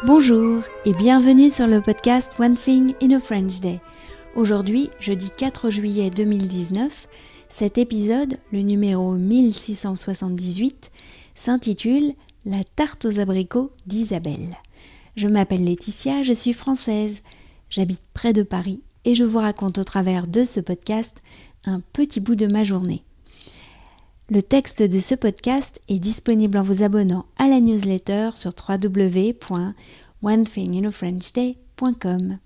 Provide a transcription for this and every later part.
Bonjour et bienvenue sur le podcast One Thing in a French Day. Aujourd'hui, jeudi 4 juillet 2019, cet épisode, le numéro 1678, s'intitule « La tarte aux abricots d'Isabelle ». Je m'appelle Laetitia, je suis française, j'habite près de Paris et je vous raconte au travers de ce podcast un petit bout de ma journée. Le texte de ce podcast est disponible en vous abonnant à la newsletter sur www.onethinginafrenchday.com.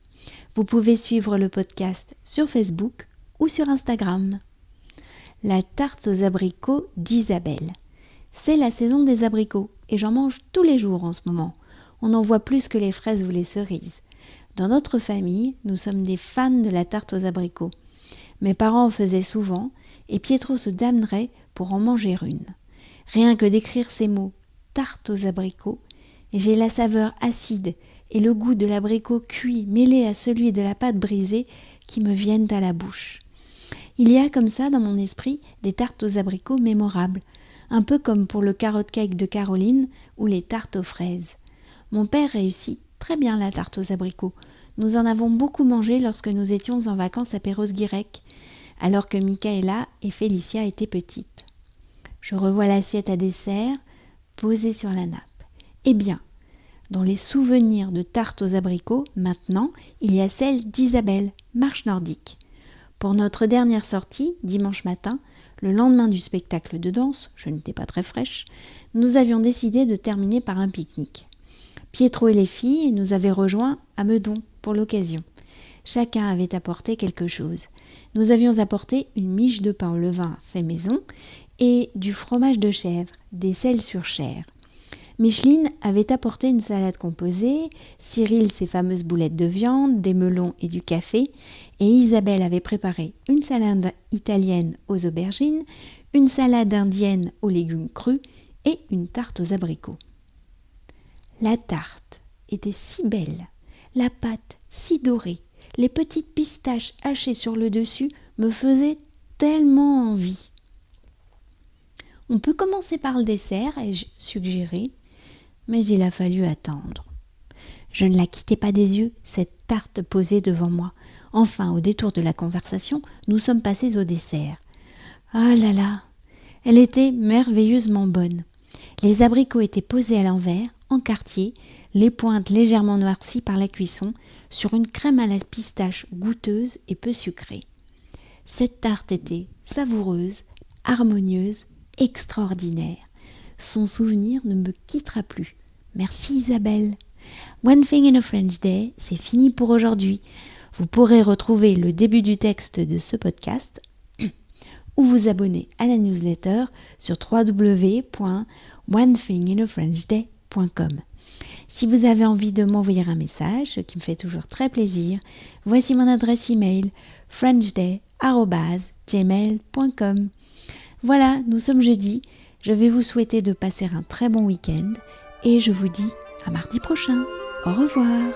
Vous pouvez suivre le podcast sur Facebook ou sur Instagram. La tarte aux abricots d'Isabelle. C'est la saison des abricots et j'en mange tous les jours en ce moment. On en voit plus que les fraises ou les cerises. Dans notre famille, nous sommes des fans de la tarte aux abricots. Mes parents en faisaient souvent et Pietro se damnerait pour en manger une. Rien que d'écrire ces mots « tarte aux abricots », et j'ai la saveur acide et le goût de l'abricot cuit mêlé à celui de la pâte brisée qui me viennent à la bouche. Il y a comme ça dans mon esprit des tartes aux abricots mémorables, un peu comme pour le carrot cake de Caroline ou les tartes aux fraises. Mon père réussit très bien la tarte aux abricots. Nous en avons beaucoup mangé lorsque nous étions en vacances à Perros-Guirec, alors que Michaela et Félicia étaient petites. Je revois l'assiette à dessert posée sur la nappe. Eh bien, dans les souvenirs de tarte aux abricots, maintenant, il y a celle d'Isabelle, marche nordique. Pour notre dernière sortie, dimanche matin, le lendemain du spectacle de danse, je n'étais pas très fraîche, nous avions décidé de terminer par un pique-nique. Pietro et les filles nous avaient rejoints à Meudon pour l'occasion. Chacun avait apporté quelque chose. Nous avions apporté une miche de pain au levain fait maison et du fromage de chèvre, des sels sur chair. Micheline avait apporté une salade composée, Cyril ses fameuses boulettes de viande, des melons et du café, et Isabelle avait préparé une salade italienne aux aubergines, une salade indienne aux légumes crus et une tarte aux abricots. La tarte était si belle, la pâte si dorée, les petites pistaches hachées sur le dessus me faisaient tellement envie. On peut commencer par le dessert, ai-je suggéré, mais il a fallu attendre. Je ne la quittais pas des yeux, cette tarte posée devant moi. Enfin, au détour de la conversation, nous sommes passés au dessert. Ah là là, elle était merveilleusement bonne. Les abricots étaient posés à l'envers, en quartier, les pointes légèrement noircies par la cuisson, sur une crème à la pistache goûteuse et peu sucrée. Cette tarte était savoureuse, harmonieuse, extraordinaire. Son souvenir ne me quittera plus. Merci Isabelle. One Thing in a French Day, c'est fini pour aujourd'hui. Vous pourrez retrouver le début du texte de ce podcast ou vous abonner à la newsletter sur www.onethinginafrenchday.com. Si vous avez envie de m'envoyer un message, ce qui me fait toujours très plaisir, voici mon adresse email frenchday@gmail.com. Voilà, nous sommes jeudi. Je vais vous souhaiter de passer un très bon week-end et je vous dis à mardi prochain. Au revoir.